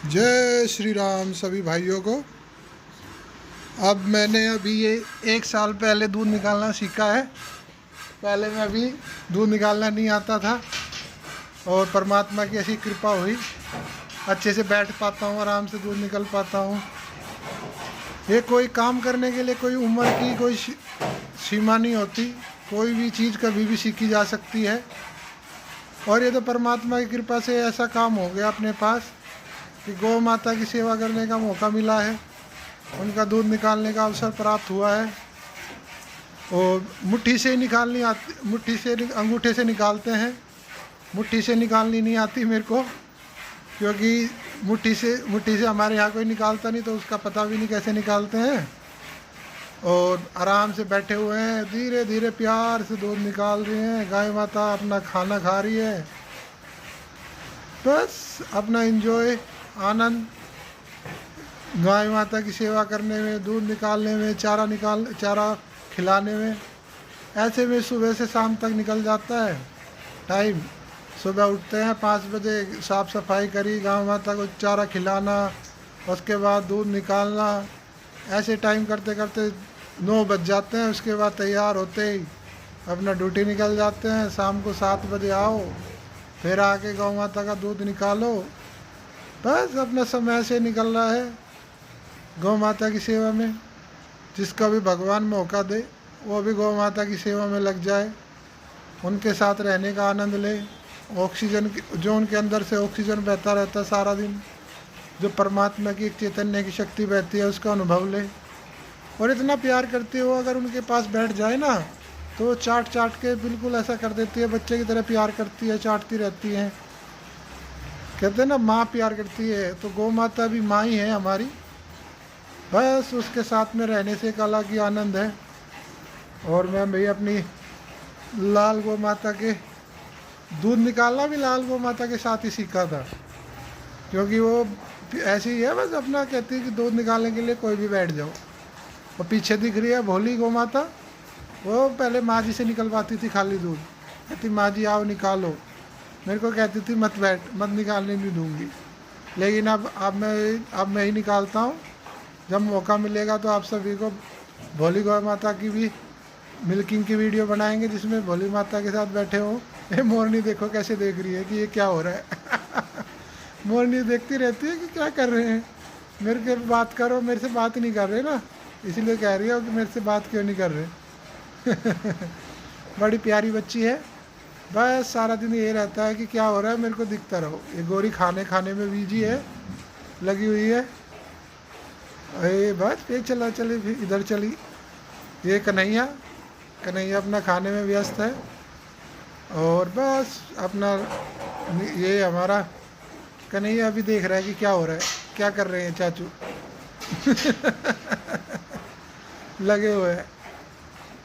जय श्री राम सभी भाइयों को। अब मैंने अभी ये 1 साल पहले दूध निकालना सीखा है। पहले मैं अभी दूध निकालना नहीं आता था और परमात्मा की ऐसी कृपा हुई, अच्छे से बैठ पाता हूँ, आराम से दूध निकल पाता हूँ। ये कोई काम करने के लिए कोई उम्र की कोई सीमा नहीं होती, कोई भी चीज़ कभी भी सीखी जा सकती है। और ये तो परमात्मा की कृपा से ऐसा काम हो गया अपने पास कि गौ माता की सेवा करने का मौका मिला है, उनका दूध निकालने का अवसर प्राप्त हुआ है। और मुट्ठी से निकालनी आती, मुट्ठी से अंगूठे से निकालते हैं, मुट्ठी से निकालनी नहीं आती मेरे को, क्योंकि मुट्ठी से हमारे यहाँ कोई निकालता नहीं, तो उसका पता भी नहीं कैसे निकालते हैं। और आराम से बैठे हुए हैं, धीरे धीरे प्यार से दूध निकाल रहे हैं। गाय माता अपना खाना खा रही है, बस अपना एंजॉय, आनंद गाय माता की सेवा करने में, दूध निकालने में, चारा खिलाने में। ऐसे में सुबह से शाम तक निकल जाता है टाइम। सुबह उठते हैं 5 बजे, साफ़ सफाई करी, गाय माता को चारा खिलाना, उसके बाद दूध निकालना, ऐसे टाइम करते करते 9 बज जाते हैं। उसके बाद तैयार होते ही अपना ड्यूटी निकल जाते हैं। शाम को 7 बजे आओ, फिर आके गौ माता का दूध निकालो। बस अपना समय से निकल रहा है गौ माता की सेवा में। जिसका भी भगवान मौका दे वो भी गौ माता की सेवा में लग जाए, उनके साथ रहने का आनंद ले। ऑक्सीजन जो उनके अंदर से ऑक्सीजन बहता रहता है सारा दिन, जो परमात्मा की एक चैतन्य की शक्ति बहती है, उसका अनुभव ले। और इतना प्यार करते हो, अगर उनके पास बैठ जाए ना तो वो चाट चाट के बिल्कुल ऐसा कर देती है, बच्चे की तरह प्यार करती है, चाटती रहती है। कहते हैं ना, माँ प्यार करती है, तो गौ माता भी माँ ही है हमारी। बस उसके साथ में रहने से एक अलग ही आनंद है। और मैं भाई अपनी लाल गौ माता के दूध निकालना भी लाल गौ माता के साथ ही सीखा था, क्योंकि वो ऐसी ही है, बस अपना कहती है कि दूध निकालने के लिए कोई भी बैठ जाओ। और पीछे दिख रही है भोली गौ माता, वो पहले माँ जी से निकलवाती थी खाली दूध, कहती माँ जी आओ निकालो। मेरे को कहती थी मत बैठ, मत निकालने नहीं दूंगी। लेकिन अब मैं ही निकालता हूँ। जब मौका मिलेगा तो आप सभी को भोली गौ माता की भी मिल्किंग की वीडियो बनाएंगे, जिसमें भोली माता के साथ बैठे हो। ये मोरनी देखो कैसे देख रही है कि ये क्या हो रहा है। मोरनी देखती रहती है कि क्या कर रहे हैं, मेरे के बात करो, मेरे से बात नहीं कर रहे ना, इसलिए कह रही हो कि मेरे से बात क्यों नहीं कर रहे। बड़ी प्यारी बच्ची है। बस सारा दिन ये रहता है कि क्या हो रहा है मेरे को दिखता रहो। ये गोरी खाने में बिजी है, लगी हुई है। अरे बस फिर चली, फिर इधर चली। ये कन्हैया अपना खाने में व्यस्त है। और बस अपना ये हमारा कन्हैया अभी देख रहा है कि क्या हो रहा है, क्या कर रहे हैं चाचू। लगे हुए हैं।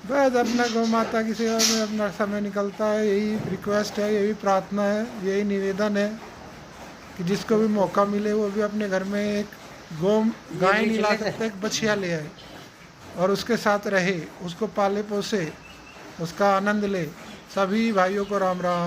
बस अपना गौ माता की सेवा में अपना समय निकलता है। यही रिक्वेस्ट है, यही प्रार्थना है, यही निवेदन है कि जिसको भी मौका मिले वो भी अपने घर में एक गाय नहीं ला सकते, एक बछिया ले आए और उसके साथ रहे, उसको पाले पोसे, उसका आनंद ले। सभी भाइयों को राम राम।